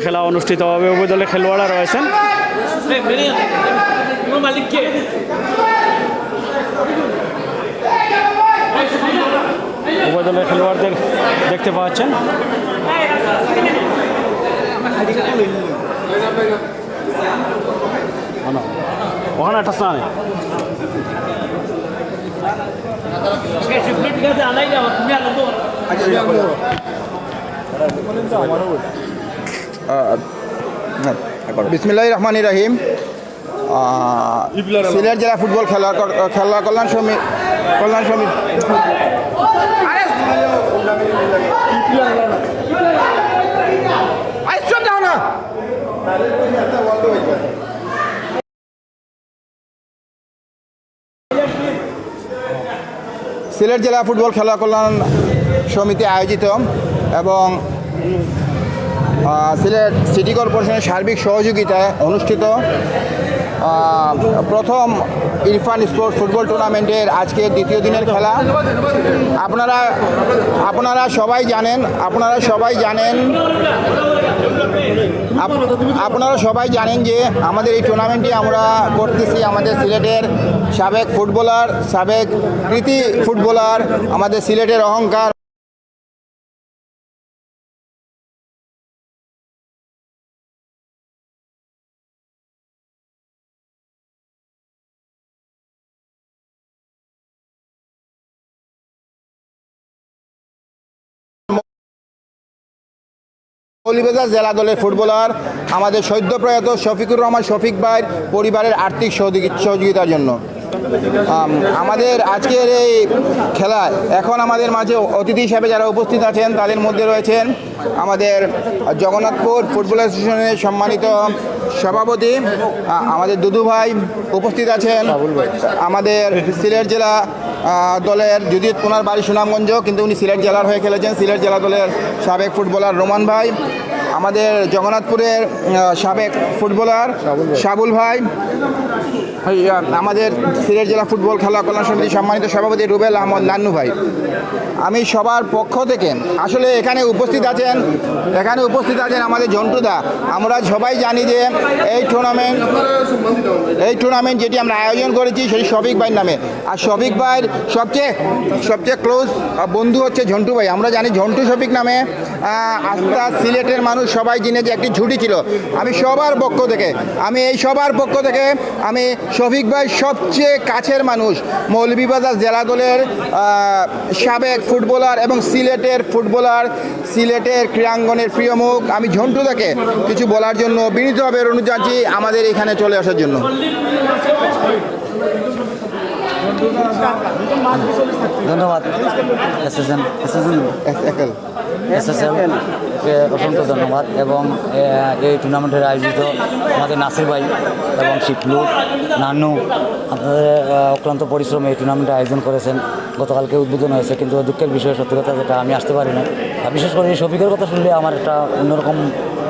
খেলা অনুষ্ঠিত হবে। উভয় দলের খেলোয়াড়রা রয়েছেন। উভয় দলের খেলোয়াড়দের দেখতে পাচ্ছেন। ওখানে একটা স্থান বিসমিল্লাহির রহমানির রহিম। সিলেট জেলা ফুটবল খেলা কল্যাণ সমিতি সিলেট জেলা ফুটবল খেলা কল্যাণ সমিতি আয়োজিত এবং সিলেট সিটি কর্পোরেশনের সার্বিক সহযোগিতায় অনুষ্ঠিত প্রথম ইরফান স্পোর্টস ফুটবল টুর্নামেন্টের আজকে দ্বিতীয় দিনের খেলা। আপনারা সবাই জানেন যে আমাদের এই টুর্নামেন্টটি আমরা করতেছি আমাদের সিলেটের সাবেক ফুটবলার, সাবেক কৃতি ফুটবলার, আমাদের সিলেটের অহংকার মৌলভীবাজার জেলা দলের ফুটবলার আমাদের সদ্যপ্রয়াত শফিকুর রহমান শফিক ভাইয়ের পরিবারের আর্থিক সহযোগিতার জন্য আমাদের আজকের এই খেলায় এখন আমাদের মাঝে অতিথি হিসাবে যারা উপস্থিত আছেন তাদের মধ্যে রয়েছেন আমাদের জগন্নাথপুর ফুটবল অ্যাসোসিয়েশনের সম্মানিত সভাপতি আমাদের দুদু ভাই উপস্থিত আছেন, আমাদের সিলেট জেলা দলের যদিও ওনার বাড়ি সুনামগঞ্জ কিন্তু উনি সিলেট জেলার হয়ে খেলেছেন, সিলেট জেলা দলের সাবেক ফুটবলার রোমান ভাই, আমাদের জগন্নাথপুরের সাবেক ফুটবলার সাবুল ভাই, আমাদের সিলেট জেলা ফুটবল খেলা কল্যাণ সমিতির সম্মানিত সভাপতি রুবেল আহমদ নান্নু ভাই। আমি সবার পক্ষ থেকে আসলে এখানে উপস্থিত আছেন আমাদের জন্টুদা। আমরা সবাই জানি যে এই টুর্নামেন্ট যেটি আমরা আয়োজন করেছি সেটি শফিক ভাইয়ের নামে, আর শফিক ভাইয়ের সবচেয়ে ক্লোজ বন্ধু হচ্ছে ঝন্টু ভাই। আমরা জানি ঝন্টু শফিক নামে আস্থা সিলেটের মানুষ সবাই জেনে যে একটি ঝুটি ছিল। আমি সবার পক্ষ থেকে আমি শফিক ভাই সবচেয়ে কাছের মানুষ, মৌলভীবাজার জেলা দলের সাবেক ফুটবলার এবং সিলেটের ফুটবলার, সিলেটের ক্রীড়াঙ্গনের প্রিয় মুখ, আমি ঝন্টুদাকে কিছু বলার জন্য বিনীতভাবে অনুরোধ জানাচ্ছি আমাদের এখানে চলে আসার জন্য। ধন্যবাদ এসএসএলকে অসংখ্য ধন্যবাদ এবং এই টুর্নামেন্টের আয়োজিত আমাদের নাসির ভাই এবং শিপলু নান্নু আপনাদের অক্লান্ত পরিশ্রমে এই টুর্নামেন্টের আয়োজন করেছেন। গতকালকে উদ্বোধন হয়েছে কিন্তু দুঃখের বিষয় সত্যি কথা যেটা আমি আসতে পারি না। বিশেষ করে এই শফিকের কথা শুনলে আমার একটা অন্যরকম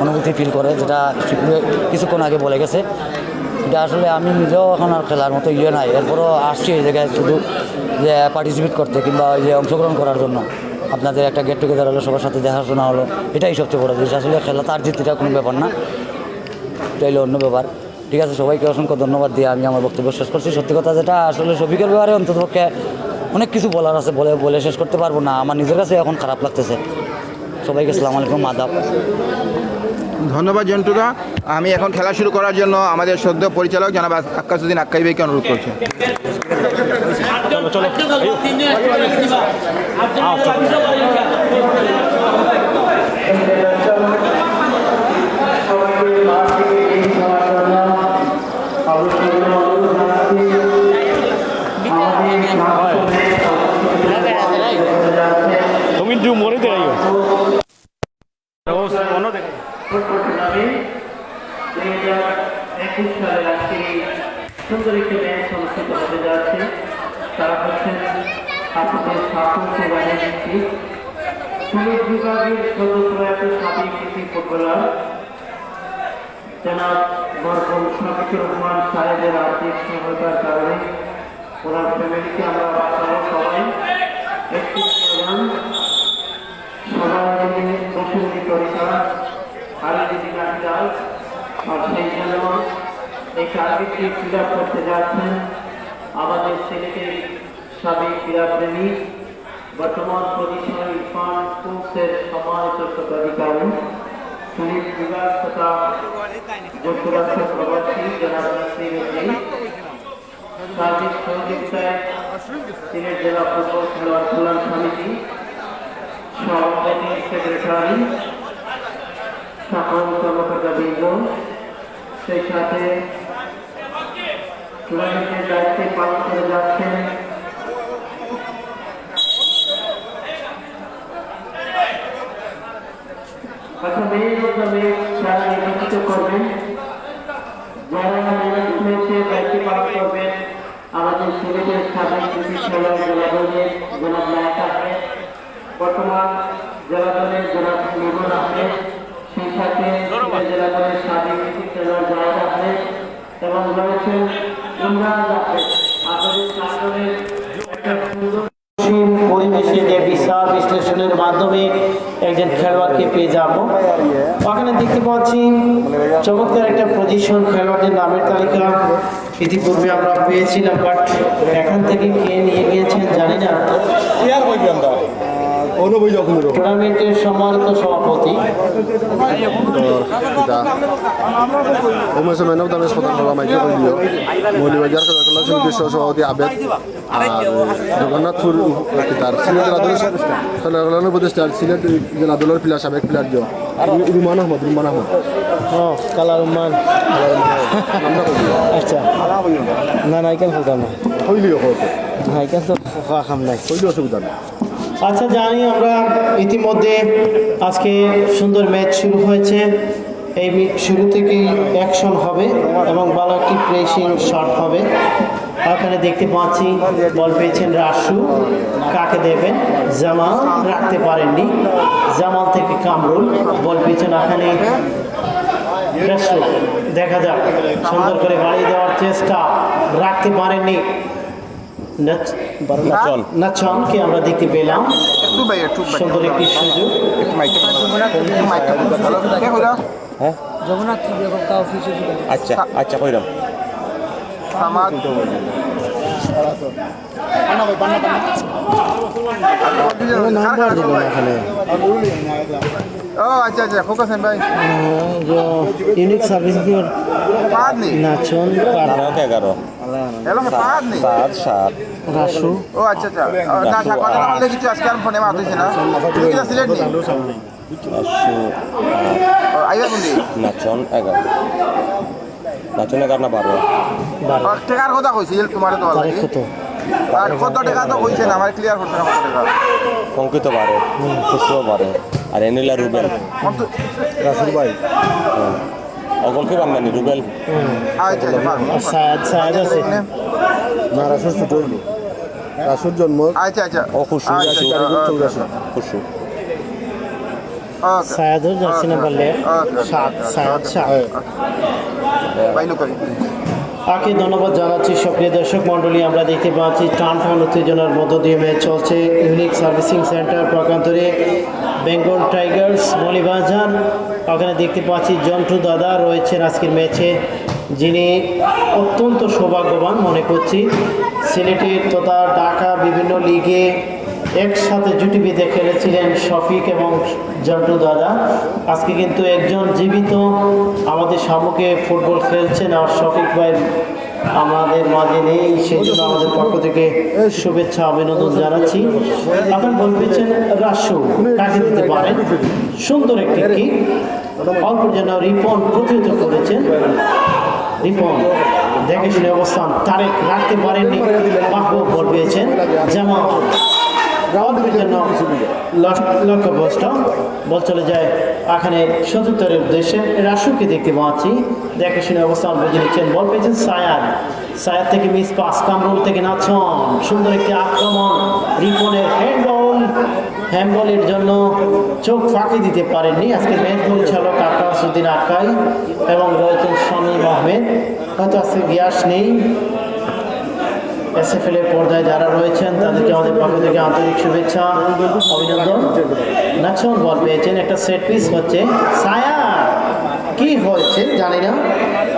অনুভূতি ফিল করে, যেটা শিপলু কিছুক্ষণ আগে বলে গেছে। এটা আসলে আমি নিজেও এখন আর খেলার মতো নাই, এরপরও আসছি এই জায়গায় শুধু যে পার্টিসিপেট করতে কিংবা যে অংশগ্রহণ করার জন্য। আপনাদের একটা গেট টুগেদার হলো, সবার সাথে দেখাশোনা হলো, এটাই সবচেয়ে বড় জিনিস। আসলে খেলা তার জিত এটা কোনো ব্যাপার না, এটাই হলো অন্য ব্যাপার। ঠিক আছে, সবাইকে অসংখ্য ধন্যবাদ দিয়ে আমি আমার বক্তব্য শেষ করছি। সত্যি কথা যেটা আসলে শফিকের ব্যাপারে অন্ততপক্ষে অনেক কিছু বলার আছে, বলে শেষ করতে পারবো না। আমার নিজের কাছে এখন খারাপ লাগতেছে। সবাইকে আসসালামু আলাইকুম, আদাব। ধন্যবাদ জন্টুদা। আমি এখন খেলা শুরু করার জন্য আমাদের সদ্য পরিচালক জনাব আক্কাসউদ্দিন আক্কাই ভাইকে অনুরোধ করছি। তুমি মরে দেখাই সুন্দর একটি ম্যাচ অনুষ্ঠিত হতে যাচ্ছে। তারা হচ্ছেন আপনাদের সাফল্য বাহিনীর সিলেট বিভাগের সদ্যপ্রয়াত সাবেক কৃতি ফুটবলার জনাব মরহুম শফিকুর রহমান সাহেবের আর্থিক সহায়তার কারণে ওনার ফ্যামিলিকে আমরা বাঁচানো সবাই একটি প্রধান সবাই বসুন্ধী পরিষদ আরেকটি কাঠিলাল আর সেই জন্য এই টার্গেটটি ফিল আপ করতে যাচ্ছেন আমাদের সিলেটের সাবেক ক্রীড়াপ্রেমী বর্তমান পজিশনাল ইরফান কোর্সের সম্মানিত স্বত্বাধিকারী পুলিশ বিভাগ তথা যুক্তরাষ্ট্র প্রবাসী জনাব নাসির উদ্দিন সার্বিক সহযোগিতায় সিলেট জেলা ফুটবল খেলোয়াড় কল্যাণ সমিতি সভাপতি সেক্রেটারি সকল কর্মকর্তাবৃন্দ সেই সাথে টুর্নামেন্টের দায়িত্বে পালন করে যাচ্ছেন আচ্ছা মেয়ের মাধ্যমে যারা নির্বাচিত করবেন যারা ম্যানেজমেন্টে দায়িত্ব পালন করবেন আমাদের সিলেটের সাবেক ক্রিকেট খেলোয়াড় জেলা দলের জনাব নায়ক আহমেদ বর্তমান জেলা দলের জনাব লিমন আহমেদ সেই সাথে জেলা দলের সাবেক ক্রিকেট খেলোয়াড় জাহেদ আহমেদ এবং রয়েছেন ইমরান আহমেদ আপনাদের চারজনের একটা সুন্দর পরিবেশে যে বিচার বিশ্লেষণের মাধ্যমে একজন খেলোয়াড়কে পেয়ে যাব ওখানে দেখতে পাচ্ছি চমৎকার একটা পজিশন খেলোয়াড়দের নামের তালিকা ইতিপূর্বে আমরা পেয়েছিলাম বাট এখান থেকে কে নিয়ে গিয়েছেন জানি না টুর্নামেন্টের সম্মানিত সভাপতি সভাপতি আবেদ জগন্নাথপুর সিলেট উপদেষ্টা সিলেট জেলা দলের প্লেয়ার সাবেক প্লেয়ার রুমান আহমদ কালার রহমান আচ্ছা না না এখানে ফুলতাম না হ্যাঁ এখানে তো খাম নাই অসুবিধা নেই আচ্ছা জানি আমরা ইতিমধ্যে আজকে সুন্দর ম্যাচ শুরু হয়েছে এই শুরু থেকেই অ্যাকশন হবে এবং ভালো একটি প্রেসিং শট হবে ওখানে দেখতে পাচ্ছি বল পেয়েছেন রাসু কাকে দেবেন জামাল রাখতে পারেননি জামাল থেকে কামরুল বল পেয়েছেন এখানে রাসু দেখা যাক সুন্দর করে বাড়িয়ে দেওয়ার চেষ্টা রাখতে পারেননি নাচনকে আমরা দেখতে পেলাম সুন্দর একটি সুযোগ আচ্ছা আচ্ছা কইরাম নাম্বার দিল না এখানে আচ্ছা আচ্ছা ফোকাস ভাই ইউনিক সার্ভিস নাচন 11 হ্যালো পাঁচ নেই 7 রাসু ও আচ্ছা আচ্ছা না থাকা কথা বললে কিছু আজকে আর ফোনে মারতেছি না তুমি কি সিলেট নি আইবা বলি নাচন 11 নাচন 11 না 12 টাকার কথা কইছিল তোমার তো ভালো তারিখ কত আর কত টাকা তো কইছে না আমার ক্লিয়ার করতে না কত টাকা সংকিত 12 খুশরো 12 আর এনিলা রুবেল রাসুল ভাই অগল কি বান্দানি রুবেল আচ্ছা সায়াদ আছে না রাসুল ছোট হইল রাসুল জন্ম আচ্ছা আচ্ছা ও খুশু খুশু সায়াদুর জার্সি নাম্বার লেফট সায়াদ শাহ বাইনো করি তাকে ধন্যবাদ জানাচ্ছি সক্রিয় দর্শক মণ্ডলী আমরা দেখতে পাচ্ছি টান টান উত্তেজনার মধ্য দিয়ে ম্যাচ চলছে ইউনিক সার্ভিসিং সেন্টার প্রকান্তরে বেঙ্গল টাইগার্স মলিবাজার ওখানে দেখতে পাচ্ছি জন্টু দাদা রয়েছেন আজকের ম্যাচে যিনি অত্যন্ত সৌভাগ্যবান মনে করছি সিলেটের তথা ঢাকা বিভিন্ন লিগে একসাথে জুটি বেঁধে খেলেছিলেন শফিক এবং জন্টু দাদা আজকে কিন্তু একজন জীবিত আমাদের সম্মুখে ফুটবল খেলছেন আর শফিক ভাই আমাদের মাঝে নেই সেই জন্য আমাদের পক্ষ থেকে শুভেচ্ছা অভিনন্দন জানাচ্ছি আপনার বলতেছেন রাসু কাকে দিতে পারেন সুন্দর একটি কিক অল্প যেন রিপন প্রতিহত করেছেন রিপন দেখে শুনে অবস্থান তারেক রাখতে পারেননি মাহবুব বল পেয়েছেন জামাল লক্ষ্যভ্রষ্ট বল চলে যায় এখানে সতীর্থের উদ্দেশ্যে রাসুকে দেখতে পাচ্ছি দেখে শুনে অবস্থান বুঝে নিচ্ছেন বল পেয়েছেন সায়াদ থেকে মিস পাস কামরুল থেকে নাচন সুন্দর একটি আক্রমণ রিপনের হ্যান্ডবলের জন্য চোখ ফাঁকি দিতে পারেননি আজকে ম্যাচ পরিচালক আকাশউদ্দিন আকাই এবং রয়েছেন শামীম আহমেদ হয়তো আজকে গ্যাস নেই এসএফএল এর পর্দায় যারা রয়েছেন তাদেরকে আমাদের পক্ষ থেকে আন্তরিক শুভেচ্ছা অভিনন্দন নাচন বল পেয়েছেন একটা সেট পিস হচ্ছে সায়াদ কি হয়েছে জানি না,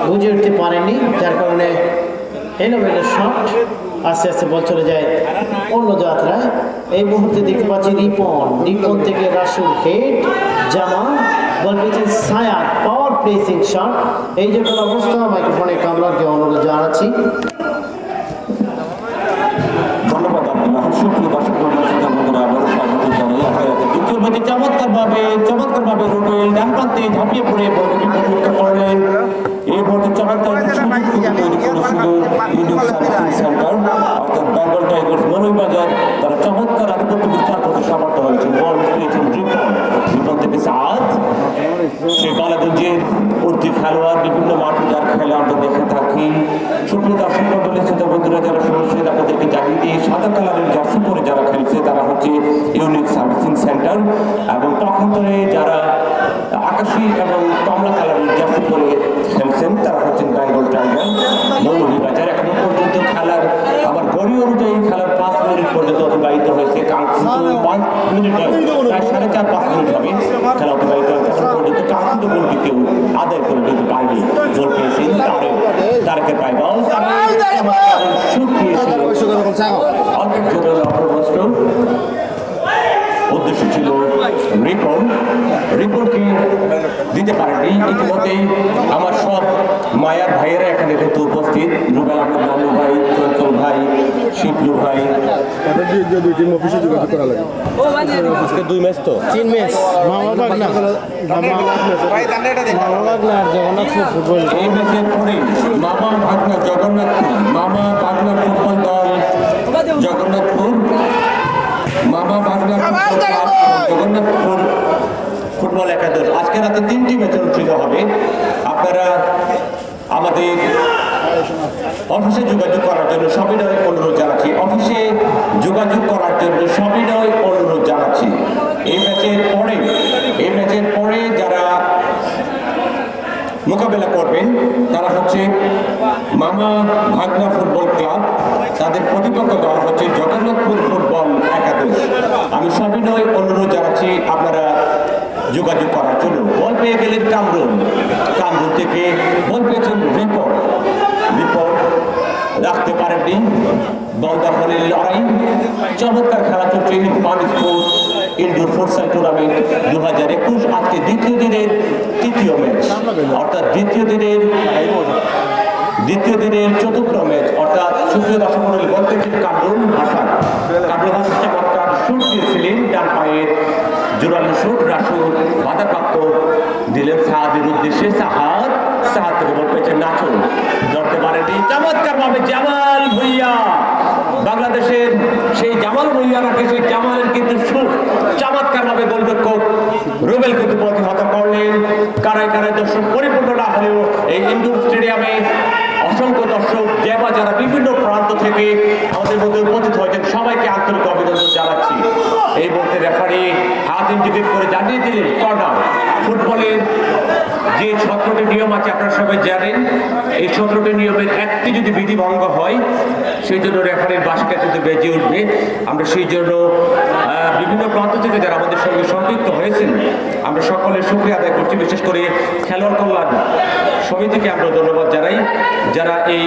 বুঝে উঠতে পারেননি, যার কারণে এলোমেলো শট, আস্তে আস্তে বল চলে যায় অন্য যাত্রায়। এই মুহূর্তে দেখতে পাচ্ছি রিপন থেকে রাসুল হেড, জামা বল পেয়েছেন সায়াদ, পাওয়ার প্লেসিং শট। এই যে কোনো অবস্থা, মাইক্রোফোনে কামরানকে অনুরোধ জানাচ্ছি। ধন্যবাদ আব্দুল্লাহ। সুপ্রিয় দর্শক মণ্ডলী বন্ধুরা, আবারও স্বাগত জানাই আপনাদের। দ্বিতীয় ম্যাচে চমৎকারভাবে রুবেল ডান প্রান্তে ঝাঁপিয়ে পড়ে বলকে বিপরীত করলেন। এই মুহূর্তে চমৎকার সুযোগ কিন্তু তৈরি করেছিল ইউনিক সার্ভিসিং সেন্টার অর্থাৎ বেঙ্গল টাইগার্স মৌলভীবাজার। তারা চমৎকার আধিপত্য বিস্তার করতে সমর্থ হয়েছে। বল পেয়েছেন রিপন থেকে সাদ, সে বালাগঞ্জের উর্তি খেলোয়াড়, বিভিন্ন মাঠে যার খেলা আমরা দেখে থাকি। সুপ্রিয় দর্শক মণ্ডলী শ্রোতা বন্ধুরা যারা শুনছেন, আপনাদেরকে জানিয়ে দিয়ে সাদা কালারের জার্সি পরে যারা খেলছে তারা হচ্ছে ইউনিক সার্ভিসিং সেন্টার, এবং পক্ষান্তরে যারা আকাশী এবং কমলা কালারের জার্সি পরে খেলছেন তারা হচ্ছেন বেঙ্গল টাইগার মৌলভীবাজার। এখনো পর্যন্ত খেলার আমার গড়ি অনুযায়ী খেলার 5 মিনিট পর্যন্ত অতিবাহিত হয়েছে। 5 মিনিট প্রায় 4.5-5 মিনিট হবে খেলা অতিবাহিত হয়েছে। এখন পর্যন্ত কাঙ্ক্ষিত গোলটি কেউ আদায় করে দিতে পারেনি। গোল পেয়েছেন তারেকের পায় বল, শুট পেয়েছিল অল্পের জন্য অপরবস্ত। উদ্দেশ্য ছিল রিপনকে দিতে পারেনি। ইতিমধ্যেই আমার সব মায়ার ভাইয়েরা এখানে কিন্তু উপস্থিত। রুবেল আহমেদ নানু ভাই, চঞ্চল ভাই, শিবলু ভাই। দুই টিম অফিসে যোগাযোগ করা লাগে। আজকে 2 ম্যাচ তো 3 ম্যাচ মামা বাগনা আর জগন্নাথপুর ফুটবল। এই ম্যাচের পরে মামা ভাগনা জগন্নাথপুর, মামা ভাগনা ফুটবল দল জগন্নাথপুর, মামা ভাগনা জগন্নাথপুর ফুটবল একাদশ। আজকে রাতে 3টি ম্যাচ অনুষ্ঠিত হবে। আপনারা আমাদের অফিসে যোগাযোগ করার জন্য সবিনয় অনুরোধ জানাচ্ছি। অফিসে যোগাযোগ করার জন্য সবিনয় অনুরোধ জানাচ্ছি। এই ম্যাচের পরে যারা মোকাবেলা করবেন তারা হচ্ছে মামা ভাগনা ফুটবল ক্লাব, তাদের প্রতিপক্ষ দল হচ্ছে জগন্নাথপুর ফুটবল একাদশ। আমি সবিনয় অনুরোধ জানাচ্ছি আপনারা যোগাযোগ করার জন্য। বল পেয়ে গেলেন কামরুন থেকে বল পেয়েছেন রিপন রাখতে পারেননি। বল দখলের লড়াই, চমৎকার খেলা চলছে Irfan sports indoor futsal tournament 2021। আজকে দ্বিতীয় দিনের তৃতীয় ম্যাচ, অর্থাৎ দ্বিতীয় দিনের চতুর্থ ম্যাচ, অর্থাৎ সুপ্রিয় দর্শক মণ্ডলী বল পেয়েছেন কামরুন হাসান চমৎকার শুট দিয়েছিলেন ডান পায়ের জোরালো শুট। রাসুল বাধাপ্রাপ্ত দিলেন সাহাদের উদ্দেশ্যে। সাহাদ থেকে বল পেয়েছেন নাচুন, ধরতে পারেনি চমৎকার ভাবে জামাল ভুইয়া। বাংলাদেশের সেই জামাল ভুইয়া রাখে, সেই জামালের কিন্তু শুট চমৎকার ভাবে গোলরক্ষক রুবেল কিন্তু প্রতিহত করলেন। কারায় দর্শক পরিপূর্ণ না হলেও এই ইনডোর স্টেডিয়ামে অসংখ্য দর্শক যারা বিভিন্ন প্রান্ত থেকে আমাদের মধ্যে উপস্থিত হয়েছেন, সবাইকে আন্তরিক অভিনন্দন জানাচ্ছি। এই মুহূর্তে রেফারি হাত ইন্ডিকেট করে জানিয়ে দিলেন কর্নার। ফুটবলের যে 17টি নিয়ম আছে আপনারা সবাই জানেন, এই 17টি নিয়মের একটি যদি বিধি ভঙ্গ হয় সেই জন্য রেফারির বাসটা কিন্তু বেজে উঠবে। আমরা সেই জন্য বিভিন্ন প্রান্ত থেকে যারা আমাদের সঙ্গে সম্পৃক্ত হয়েছেন আমরা সকলের শুকরিয়া আদায় করছি। বিশেষ করে খেলোয়াড় কল্যাণ সমিতিকে আমরা ধন্যবাদ জানাই, যারা এই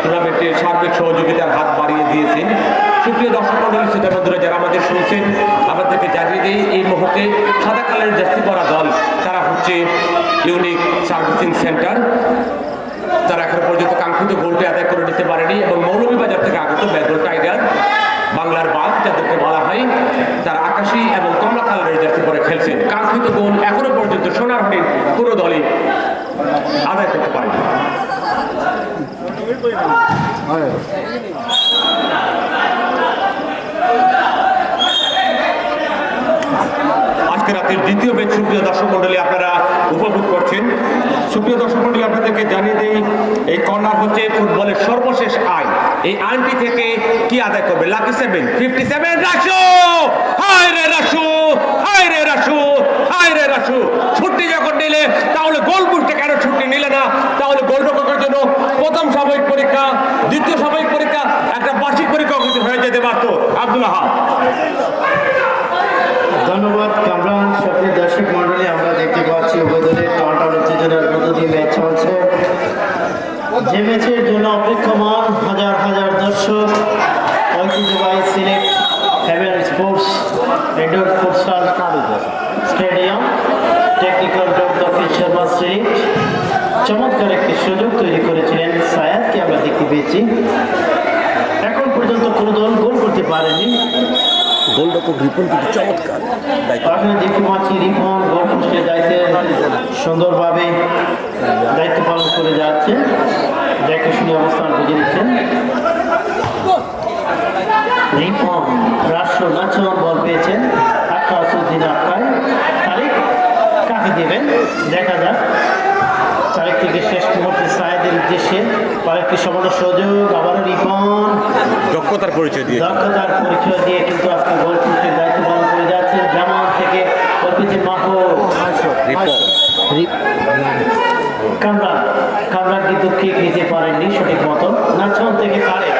টুর্নামেন্টের সার্বিক সহযোগিতার হাত বাড়িয়ে দিয়েছেন। সুপ্রিয় দর্শক মণ্ডলী শ্রোতা বন্ধুরা যারা আমাদের শুনছেন, আমাদেরকে জানিয়ে দিই এই মুহূর্তে সাদা কালারের জার্সি পরা দল তারা হচ্ছে ইউনিক সার্ভিসিং সেন্টার। তারা এখন পর্যন্ত কাঙ্ক্ষিত গোলটি আদায় করে নিতে পারেনি, এবং মৌলভীবাজার থেকে আগত বেঙ্গল টাইগার বাংলার বাঘ যাদেরকে বলা হয়, তারা আকাশী এবং কমলা কালারের জার্সি পরে খেলছেন। কাঙ্ক্ষিত গোল এখনো পর্যন্ত সোনার হরিণ কোনো দলই আদায় করতে পারেনি। আজকে রাতের দ্বিতীয় ম্যাচ সুপ্রিয় দর্শক মন্ডলী আপনারা উপভোগ করছেন। সুপ্রিয় দর্শক মন্ডলী আপনাদেরকে জানিয়ে দিই এই কর্নার হচ্ছে ফুটবলের সর্বশেষ আইন। এই আইনটি থেকে কি আদায় করবে? লাকি 57 রাসু, হায় রে রাসু, হায় রে রাসু, হায় রে রাসু। ছুটি যখন নিলে তাহলে গোল বুঝতে কেন ছুটি নিলে না? তাহলে গোলরক্ষকের জন্য প্রথম সাময়িক পরীক্ষা, দ্বিতীয় সাময়িক পরীক্ষা, একটা বার্ষিক পরীক্ষাও কিন্তু হয়ে যেতে পারত। আব্দুল্লাহ ধন্যবাদ কামরান। সক্রিয় দর্শক মন্ডলী আমরা দেখতে পাচ্ছি উভয় দলের টানটান উত্তেজনার দিয়ে ম্যাচ চলছে, যে ম্যাচের জন্য অপেক্ষমান হাজার হাজার দর্শক। ঐতিহ্যবাহী Sylhet haven sports indoor futsal stadium, technical dot দক্ষিণ শর্মা সিলেট চমৎকার একটি সুযোগ তৈরি করেছিলেন সায়াদকে আমরা দেখতে পেয়েছি। এখন পর্যন্ত কোনো দল গোল করতে পারেনি। গোলটা খুব রিপন কিন্তু চমৎকার। এখানে দেখতে পাচ্ছি রিপন গোল পোস্টের দায়িত্বে সুন্দরভাবে দায়িত্ব পালন করে যাচ্ছে, দেখে শুনে অবস্থান বুঝে নিচ্ছেন। রিপন রাষ্ট্র নাচন বল পেয়েছেন, আক্কাসুদ্দিন আক্কাই। তারিক কাকে দেবেন দেখা যাক। তারিখ থেকে শেষ মুহূর্তে সায়েদের উদ্দেশ্যে কয়েকটি সমান সুযোগ, আবারও রিপন দক্ষতার পরিচয় দিয়ে দক্ষতার পরিচয় দিয়ে কিন্তু আজকে গোল পোস্টের দায়িত্ব পালন করে যাচ্ছেন। জামান থেকে অর্পিত মাহবুব, কামরান কিন্তু কিক নিতে পারেননি সঠিক মতো। নাচন থেকে তারেক,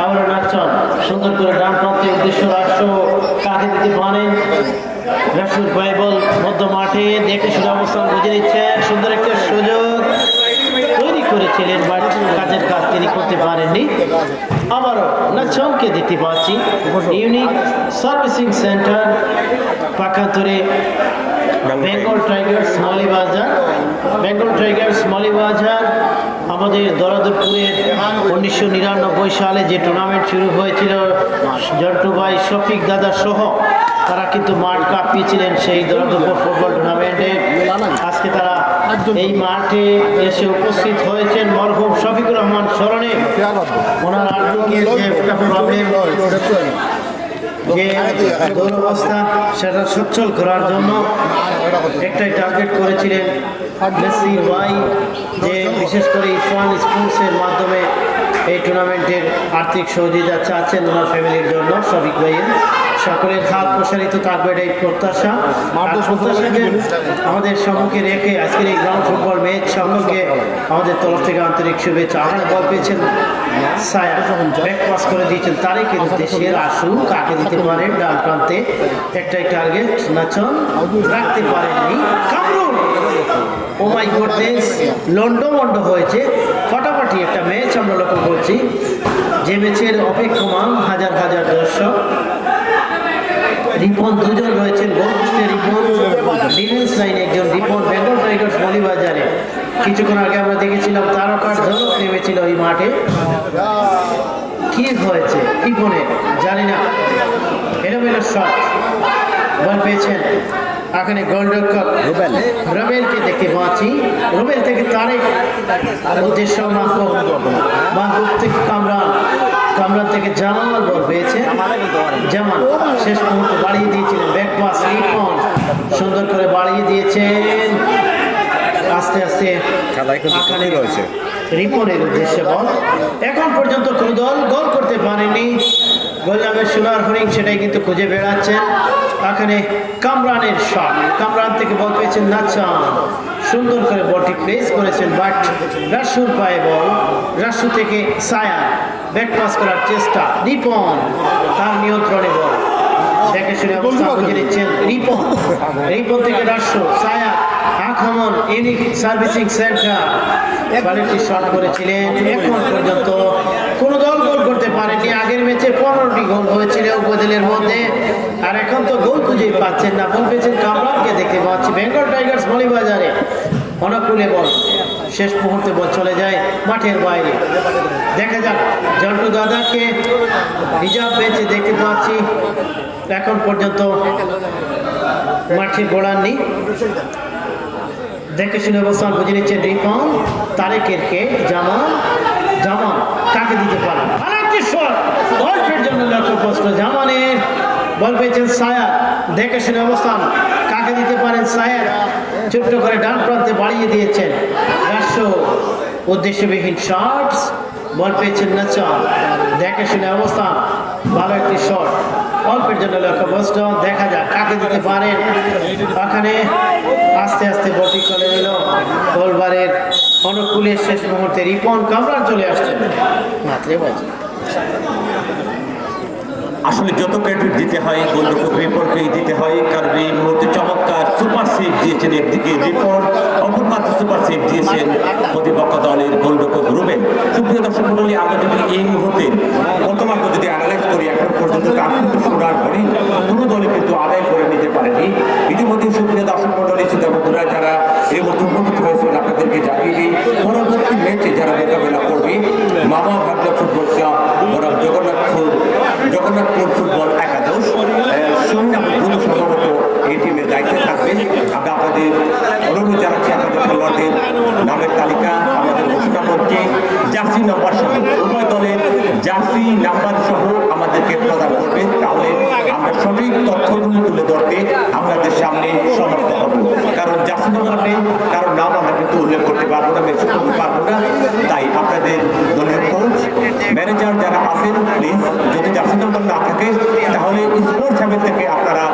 আবারও নাচন সুন্দর করে ডান প্রান্তে উদ্দেশ্য রাষ্ট্র কাকে দিতে পারেন। রাষ্ট্র বাইবল মধ্য মাঠে দেখে শুধু অবস্থান বুঝে নিচ্ছেন। সুন্দর একটা সুযোগ তৈরি করেছিলেন, বাট কাজের কাজ তিনি করতে পারেননি। আবারও নাচনকে দেখতে পাচ্ছি। ইউনিক সার্ভিসিং সেন্টার পাকাতুরে বেঙ্গল টাইগার্স মলিবাজার। বেঙ্গল টাইগার্স মলিবাজার আমাদের দরাদপুরের 1999 সালে যে টুর্নামেন্ট শুরু হয়েছিল, জন্টু ভাই শফিক দাদা সহ তারা কিন্তু মাঠ কাঁপিয়েছিলেন সেই দরাদপুর ফুটবল টুর্নামেন্টে। আজকে তারা এই মাঠে এসে উপস্থিত হয়েছেন মরহুম শফিকুর রহমান স্মরণে। ওনার আর্থিকের যে একটা প্রবলেম, যে দুরবস্থা, সেটা সচ্ছল করার জন্য একটাই টার্গেট করেছিলেন মেসির ভাই, যে বিশেষ করে ইরফান স্পোর্টসের মাধ্যমে এই টুর্নামেন্টের আর্থিক সহযোগিতা চাচ্ছেন ওনার ফ্যামিলির জন্য। শফিক ভাইয়ের সকলের হাত প্রসারিত থাকবে এই প্রত্যাশা। প্রত্যাশাকে আমাদের সম্মুখে রেখে আজকের এই গ্রাউন্ড ফুটবল ম্যাচ সকলকে আমাদের তরফ থেকে আন্তরিক শুভেচ্ছা। আমরা বল পেয়েছেন সায়া, ব্যাক পাস করে দিয়েছেন তারেকের উদ্দেশ্যে। রাসু কাকে দিতে পারেন ডান প্রান্তে, একটাই টার্গেট, নাচন রাখতে পারেননি। কামরুল, ও মাই গডনেস, লন্ডমন্ড হয়েছে, ফাটাফাটি একটা ম্যাচ আমরা লক্ষ্য করছি, যে ম্যাচের অপেক্ষমান হাজার হাজার দর্শক। রিপন দুজন রয়েছেন গোল পোস্টে, রিপন ডিফেন্স লাইনে একজন রিপন। বেঙ্গল টাইগার্স মলিবাজারে কিছুক্ষণ আগে আমরা দেখেছিলাম তারকার ঝলক নেমেছিল এই মাঠে। কি হয়েছে রিপনের জানি না, এলোমেলো শট, বল পেয়েছেন এখানে গোলরক্ষক রুবেলকে দেখতে পাচ্ছি। রুবেল থেকে তারেক, উদ্দেশ্য মাহবুব থেকে কামরান, কামরান থেকে জামাল বল পেয়েছে। জামাল শেষ মুহূর্তে বাড়িয়ে দিয়েছিলেন, ব্যাক পাস রিপন সুন্দর করে বাড়িয়ে দিয়েছেন। আস্তে আস্তে রয়েছে রিপনের উদ্দেশ্যে বল। এখন পর্যন্ত কোনো দল গোল করতে পারেনি। গোলজামের সোনার হরিং সেটাই কিন্তু খুঁজে বেড়াচ্ছেন। এখানে কামরানের শট, কামরান থেকে বল পেয়েছেন নাচান, সুন্দর করে বলটি প্লেস করেছেন, বাট রাসুর পায়ে বল। রাসু থেকে সায়া, ব্যাক পাস করার চেষ্টা, রিপন তার নিয়ন্ত্রণে বল, দেখে শুনে অবস্থা বুঝে নিচ্ছেন রিপন। রিপন থেকে রাসু, সায়া আক্রমণ, unique servicing centre quality shot করেছিলেন। এখন পর্যন্ত কোনো দল গোল করতে পারেনি। আগের ম্যাচে 15টি গোল হয়েছিল উপজেলার মধ্যে, আর এখন তো গোল খুঁজেই পাচ্ছেন না। বল পেয়েছেন কামরানকে দেখতে পাচ্ছি। বেঙ্গল টাইগার্স মলিবাজারে অনাকুলে বল, শেষ মুহূর্তে বল চলে যায় মাঠের বাইরে। দেখা যাক, জন্টু দাদাকে রিজার্ভ বেঞ্চে দেখতে পাচ্ছি, এখন পর্যন্ত মাঠে গোড়াননি। দেখে শুনে অবস্থান বুঝে নিচ্ছেন রিপন। তারেকের কে জামান, জামান কাকে দিতে পারেন, আরেকটি শট গল্পের জন্য লক্ষ্য প্রশ্ন জামানের। বল পেয়েছেন সায়াদ, দেখে শুনে অবস্থান কাকে দিতে পারেন সায়াদ, ছোট্ট করে ডান প্রান্তে বাড়িয়ে দিয়েছেন। রাষ্ট্র উদ্দেশ্যবিহীন শটস, বল পেয়েছেন নাচান, দেখে শুনে অবস্থান, ভালো একটি শট অল্পের জন্য লক্ষ্যবস্তু। দেখা যাক কাকে দিতে পারেন। এখানে আস্তে আস্তে বলটি চলে এল গোলবারের অনুকূলে। শেষ মুহূর্তে রিপন, কামরান চলে আসছেন মাত্রে বাজি। আসলে যত ক্রেডিট দিতে হয় গোলরক্ষক রিপনকেই দিতে হয়, কারণ এই মুহূর্তে চমৎকার সুপার সেভ দিয়েছেন একদিকে রিপন, অপরমাত্র সুপার সেভ দিয়েছেন প্রতিপক্ষ দলের গোলরক্ষক রুবেন। সুপ্রিয় দর্শক মণ্ডলী, আমরা যদি এই মুহূর্তে প্রথমার্ধ যদি অ্যানালাইজ করি, এখন পর্যন্ত কাঙ্ক্ষিত সোনার ঘড়ি কোনো দলে কিন্তু আদায় করে নিতে পারেনি। ইতিমধ্যে সুপ্রিয় দর্শক মণ্ডলী শ্রোতা বন্ধুরা যারা এই মধ্যে উপস্থিত হয়েছেন, আপনাদেরকে জানিয়ে দিই পরবর্তী ম্যাচে যারা মোকাবেলা করবে মামা ভাগনা ফুটবল ক্লাব বনাম জগন্নাথপুর ফুটবল একাদশ, শহীদ আব্দুল সম্ভবত এই টিমের দায়িত্বে থাকবেন। আমরা আপনাদের অনুরোধ জানাচ্ছি আপনাদের খেলোয়াড়দের নামের তালিকা আমাদের ঘোষণা করতে জার্সি নাম্বার সহ উভয় দলের জার্সি নাম্বার সহ আমাদেরকে প্রদান করবেন, তাহলে আমরা সঠিক তথ্যগুলো তুলে ধরতে আপনাদের সামনে সমর্থ হব। কারণ জার্সি নাম্বার নেই, কারণ নাম আমরা কিন্তু উল্লেখ করতে পারবো না, মেনশন করতে পারবো না। তাই আপনাদের দলের কোচ ম্যানেজার যারা আছেন, প্লিজ যদি জার্সি নাম্বার না থাকে তাহলে স্পোর্টস হ্যাবের থেকে আপনারা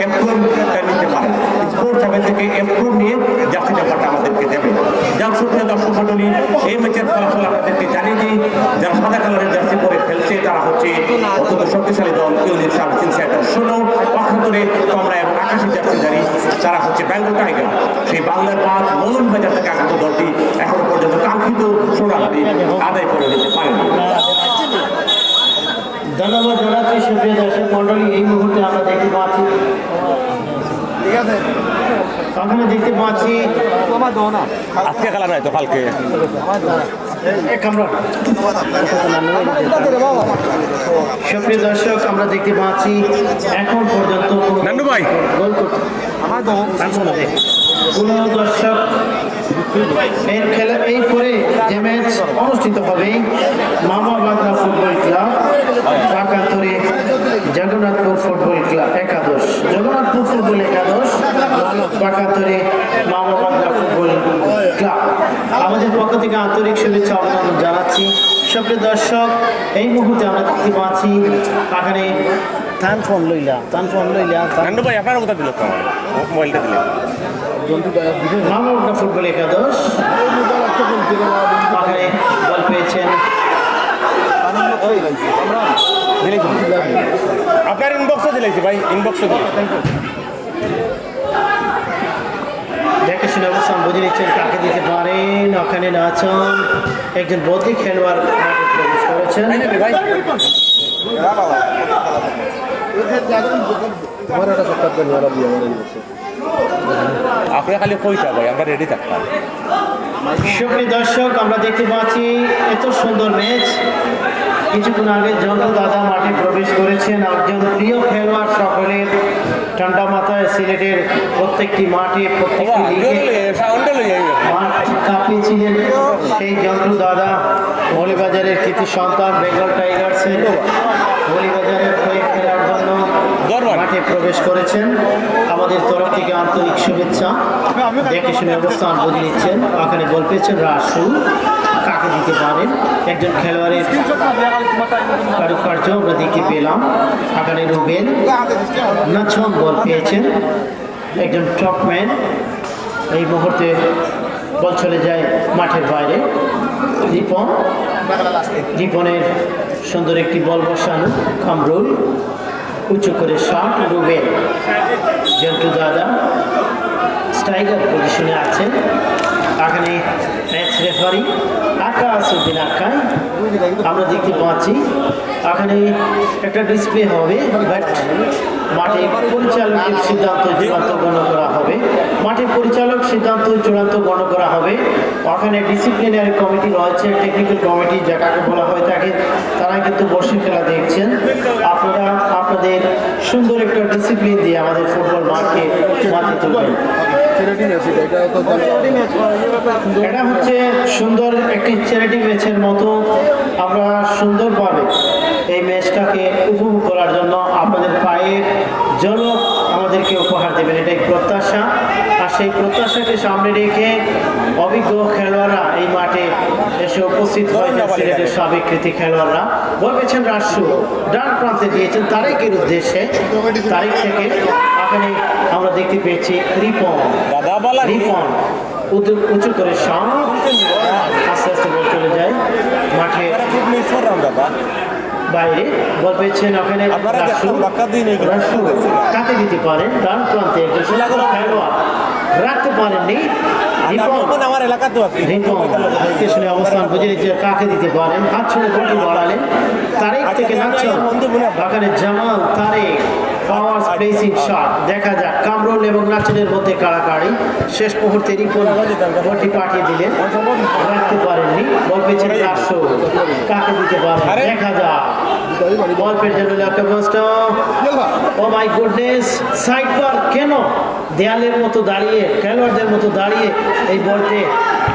এপ্রুভটা নিতে পারেন। স্পোর্টস হ্যাবের থেকে এপ্রুভ নিয়ে জার্সি নাম্বারটা আমাদেরকে দেবেন। যার সুপ্রিয় দর্শক মণ্ডলী, এই ম্যাচের ফলাফল আপনাদেরকে জানিয়ে দিই। যারা সাদা কালারের জার্সি পরে খেলছে তারা হচ্ছে অত্যন্ত শক্তিশালী দল ইউনিট সার্ভিসিং সেন্টার 16, পক্ষান্তরে কমলা এবং আকাশি জার্সিধারী তারা হচ্ছে বেঙ্গল টাইগার। সেই বাংলার পাঁচ মৌলভীবাজার থেকে আগত দলটি এখনো পর্যন্ত কাঙ্ক্ষিত সোনাহারি আদায় করে নিতে পারেনি। ধন্যবাদ জানাচ্ছি সুপ্রিয় দর্শক মন্ডলী। এই মুহূর্তে আমরা দেখতে পাচ্ছি ওখানে দেখতে পাচ্ছি আজকে খেলা নাই তো কালকে সুপ্রিয় দর্শক আমরা দেখতে পাচ্ছি এখন পর্যন্ত নান্নু ভাই গোল করতে কোনো দর্শক এর খেলা এই পরে যে ম্যাচ অনুষ্ঠিত হবে মামা বাগনা ফুটবল ক্লাব পাকান্তরে জগন্নাথপুর ফুটবল ক্লাব একাদশ, জগন্নাথপুর ফুটবল একাদশ পাকান্তরে মামা বাগনা ফুটবল ক্লাব। আমাদের পক্ষ থেকে আন্তরিক শুভেচ্ছা অভিনন্দন জানাচ্ছি। সুপ্রিয় দর্শক, এই মুহূর্তে আমরা দেখতে পাচ্ছি এখানে নান্নু ভাই আপনার কথা দিল তো মোবাইলটা দিলেন মামা বাগনা ফুটবল একাদশ এখানে বল পেয়েছেন আপনার ইনবক্সে দিলেছি ভাই, ইনবক্সে দেখে শুনে অবস্থান বুঝে নিচ্ছেন কাকে দিতে পারেন। ওখানে নাচন একজন বদলি খেলোয়াড় মাঠে প্রবেশ করেছেন। আপনি খালি কইটা ভাই, আমরা রেডি থাকতাম। সুপ্রিয় দর্শক, আমরা দেখতে পাচ্ছি এত সুন্দর ম্যাচ। কিছুক্ষণ আগে জন্টু দাদা মাঠে প্রবেশ করেছেন। একজন প্রিয় খেলোয়াড় সকলের ঠান্ডা মাথায় সিলেটের প্রত্যেকটি মাঠে প্রত্যেকটি লিগে মাঠ কাঁপিয়েছিলেন সেই জন্টু দাদা। মৌলিবাজারের কৃতি সন্তান বেঙ্গল টাইগার্সের মৌলিবাজারের হয়ে খেলার জন্য মাঠে প্রবেশ করেছেন। আমাদের তরফ থেকে আন্তরিক শুভেচ্ছা। দেখে শুনে অবস্থান বুঝে নিচ্ছেন। ওখানে বল পেয়েছেন রাসু, কাকে দিতে পারেন একজন খেলোয়াড়ের কারুকার্য আমরা দেখতে পেলাম। এখানে রুবেন নাছন বল পেয়েছেন একজন টপম্যান। এই মুহূর্তে বল চলে যায় মাঠের বাইরে। রিপনের সুন্দর একটি বল বসানো, কামরুল উঁচু করে শট, রুবেন জন্টু দাদা স্ট্রাইকার পজিশনে আছেন। এখানে ম্যাচ রেফারি আকাশউদ্দিন আক্কাই আমরা দেখতে পাচ্ছি। এখানে একটা ডিসপ্লে হবে, বাট মাঠে পরিচালকের সিদ্ধান্ত চূড়ান্ত গণ্য করা হবে। মাঠে পরিচালক সিদ্ধান্ত চূড়ান্ত গণ্য করা হবে। ওখানে ডিসিপ্লিনারি কমিটি রয়েছে, টেকনিক্যাল কমিটি যাকে বলা হয় থাকে, তারা কিন্তু বসে খেলা দেখছেন। আপনারা আপনাদের সুন্দর একটা ডিসিপ্লিন দিয়ে আমাদের ফুটবল মাঠকে মাঠে তুলবেন। এটা হচ্ছে সুন্দর একটি চ্যারিটি ম্যাচের মতো। আমরা সুন্দরভাবে এই ম্যাচটাকে উপভোগ করার জন্য আপনাদের পায়ের ঝলক আমাদেরকে উপহার দেবেন, এটাই প্রত্যাশা। আর সেই প্রত্যাশাকে সামনে রেখে অভিজ্ঞ খেলোয়াড়রা এই মাঠে এসে উপস্থিত হয়েছে। সিলেটের সাবেক কৃতি খেলোয়াড়রা বলবেছেন রাসু ডান প্রান্তে দিয়েছেন তারেকের উদ্দেশ্যে। তারিখ থেকে এখানে আমরা দেখতে পেয়েছি রিপন উঁচু করে শট, আস্তে আস্তে বল চলে যায় মাঠে। বাইরে বল পেয়েছেন ওখানে রাসু। রাসু কাকে দিতে পারেন ডান প্রান্তে একজন খেলোয়াড় রাখতে পারেননি রিপন। আমার এলাকাতে আছে রিপন দেখে শুনে অবস্থান বুঝে নিচ্ছে কাকে দিতে পারেন, হাত ছুঁড়ে গোলটি বাড়ালেন তারেক থেকে নাচ্ছেন ওখানে জামাল তারেক পাওয়ার স্পেসিং শট। দেখা যাক কামরুল এবং নাচনের মধ্যে কাড়াকাড়ি, শেষ মুহূর্তে রিপন বলটি পাঠিয়ে দিলেন, রাখতে পারেননি। বল পেয়েছেন রাসু, কাকে দিতে পারেন দেখা যাক। বল পেয়েছেন ও মাই গুডনেস, সাইড বার কেন দেয়ালের মতো দাঁড়িয়ে খেলোয়াড়দের মতো দাঁড়িয়ে এই বলটি